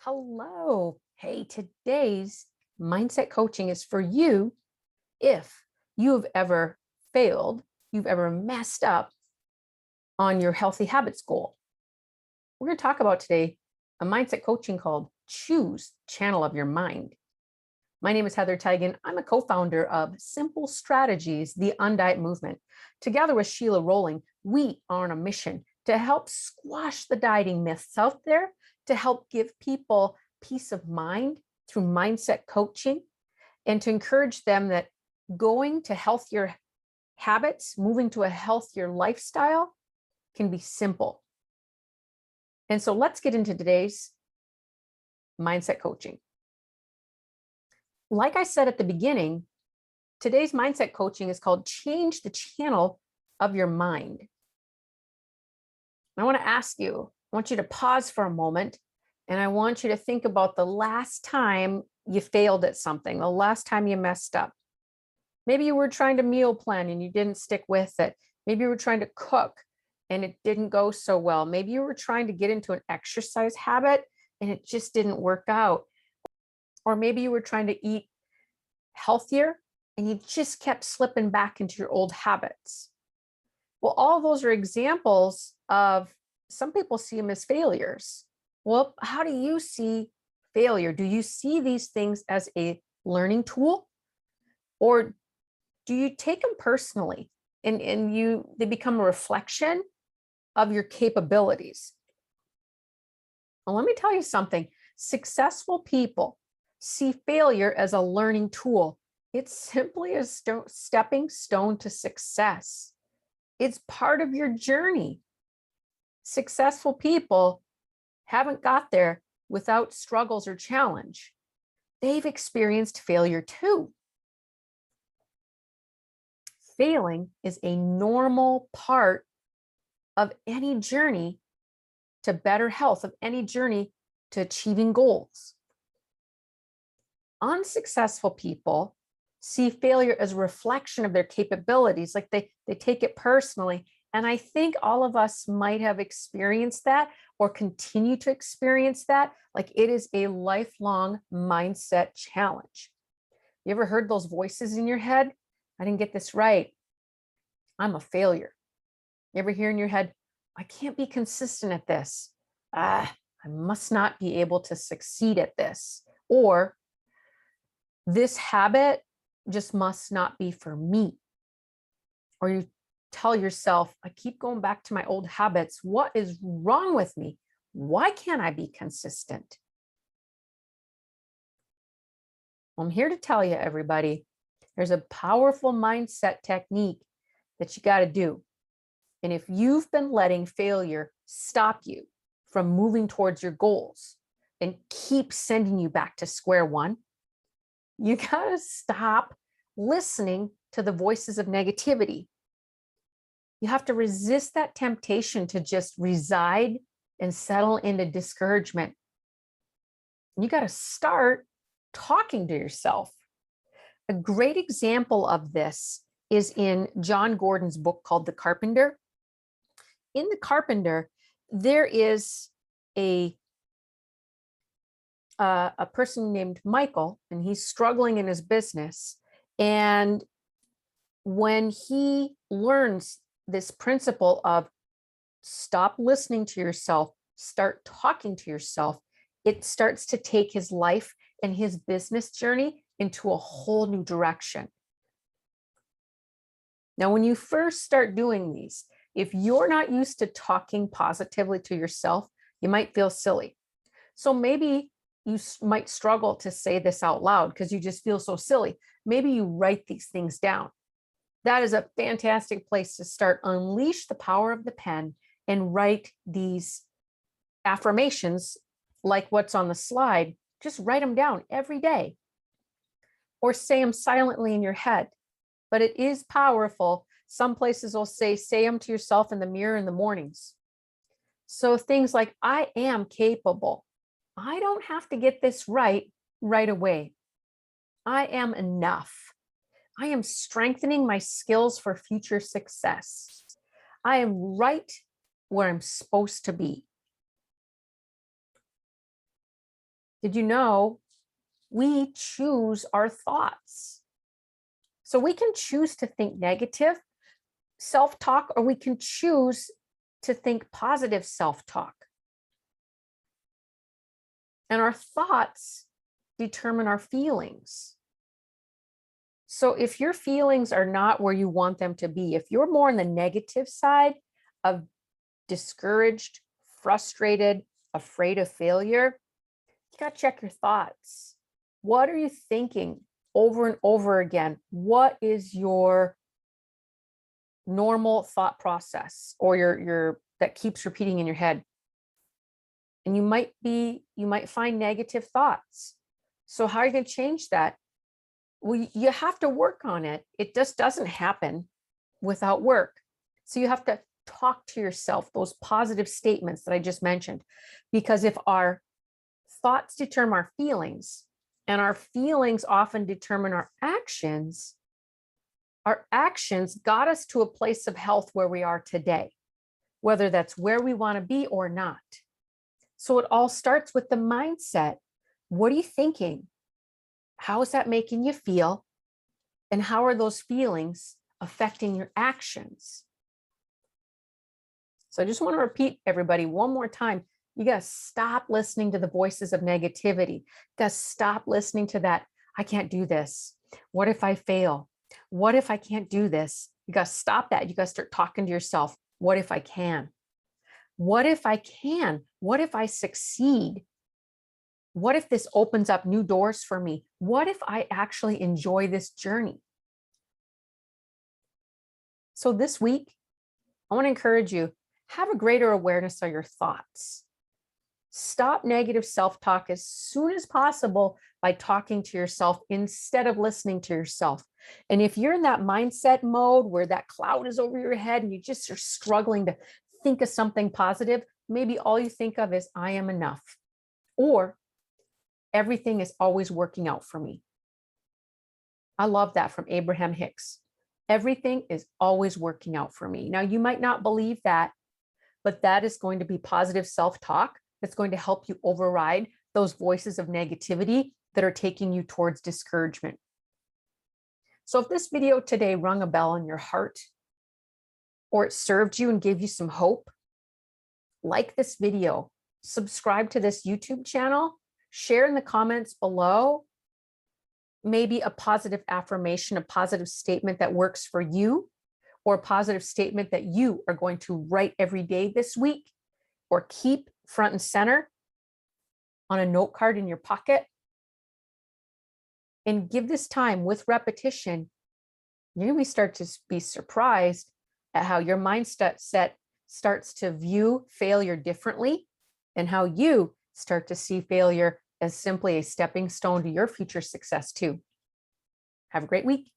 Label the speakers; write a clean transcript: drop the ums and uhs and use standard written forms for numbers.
Speaker 1: Hello. Hey, today's mindset coaching is for you if you've ever failed, you've ever messed up on your healthy habits goal. We're going to talk about today a mindset coaching called Choose Channel of Your Mind. My name is Heather Teigen. I'm a co-founder of Simple Strategies, the Undiet Movement. Together with Sheila Rowling, we are on a mission to help squash the dieting myths out there, to help give people peace of mind through mindset coaching, and to encourage them that going to healthier habits, moving to a healthier lifestyle can be simple. And so let's get into today's mindset coaching. Like I said at the beginning, today's mindset coaching is called Change the Channel of Your Mind. I want to ask you, I want you to pause for a moment, and I want you to think about the last time you failed at something, the last time you messed up. Maybe you were trying to meal plan and you didn't stick with it. Maybe you were trying to cook and it didn't go so well. Maybe you were trying to get into an exercise habit and it just didn't work out. Or maybe you were trying to eat healthier and you just kept slipping back into your old habits. Well, all those are examples of, some people see them as failures. Well, how do you see failure? Do you see these things as a learning tool? Or do you take them personally and they become a reflection of your capabilities? Well, let me tell you something. Successful people see failure as a learning tool. It's simply a stepping stone to success. It's part of your journey. Successful people haven't got there without struggles or challenge. They've experienced failure too. Failing is a normal part of any journey to better health, of any journey to achieving goals. Unsuccessful people see failure as a reflection of their capabilities, like they take it personally. And I think all of us might have experienced that or continue to experience that. Like it is a lifelong mindset challenge. You ever heard those voices in your head? I didn't get this right. I'm a failure. You ever hear in your head, I can't be consistent at this. I must not be able to succeed at this. Or this habit just must not be for me. Or you tell yourself, I keep going back to my old habits. What is wrong with me? Why can't I be consistent? Well, I'm here to tell you, everybody, there's a powerful mindset technique that you got to do. And if you've been letting failure stop you from moving towards your goals and keep sending you back to square one, you got to stop listening to the voices of negativity. You have to resist that temptation to just reside and settle into discouragement. You got to start talking to yourself. A great example of this is in John Gordon's book called The Carpenter. In The Carpenter, there is a person named Michael, and he's struggling in his business. And when he learns this principle of stop listening to yourself, start talking to yourself, it starts to take his life and his business journey into a whole new direction. Now, when you first start doing these, if you're not used to talking positively to yourself, you might feel silly. So maybe you might struggle to say this out loud because you just feel so silly. Maybe you write these things down. That is a fantastic place to start. Unleash the power of the pen and write these affirmations like what's on the slide. Just write them down every day or say them silently in your head. But it is powerful. Some places will say them to yourself in the mirror in the mornings. So things like, I am capable. I don't have to get this right away. I am enough. I am strengthening my skills for future success. I am right where I'm supposed to be. Did you know we choose our thoughts? So we can choose to think negative self-talk, or we can choose to think positive self-talk. And our thoughts determine our feelings. So if your feelings are not where you want them to be, if you're more on the negative side of discouraged, frustrated, afraid of failure, you got to check your thoughts. What are you thinking over and over again? What is your normal thought process, or your that keeps repeating in your head? And you might find negative thoughts. So how are you going to change that? Well, you have to work on it. It just doesn't happen without work. So you have to talk to yourself those positive statements that I just mentioned, because if our thoughts determine our feelings, and our feelings often determine our actions got us to a place of health where we are today, whether that's where we want to be or not. So it all starts with the mindset. What are you thinking? How is that making you feel? And how are those feelings affecting your actions? So I just want to repeat, everybody, one more time. You got to stop listening to the voices of negativity. You got to stop listening to that. I can't do this. What if I fail? What if I can't do this? You got to stop that. You got to start talking to yourself. What if I can? What if I can? What if I succeed? What if this opens up new doors for me? What if I actually enjoy this journey? So this week, I want to encourage you, have a greater awareness of your thoughts. Stop negative self-talk as soon as possible by talking to yourself instead of listening to yourself. And if you're in that mindset mode where that cloud is over your head and you just are struggling to think of something positive, maybe all you think of is, I am enough, or everything is always working out for me. I love that from Abraham Hicks. Everything is always working out for me. Now, you might not believe that, but that is going to be positive self-talk that's going to help you override those voices of negativity that are taking you towards discouragement. So if this video today rung a bell in your heart, or it served you and gave you some hope, like this video, subscribe to this YouTube channel, share in the comments below maybe a positive affirmation, a positive statement that works for you, or a positive statement that you are going to write every day this week, or keep front and center on a note card in your pocket. And give this time with repetition. You may start to be surprised at how your mindset starts to view failure differently, and how you start to see failure as simply a stepping stone to your future success too. Have a great week.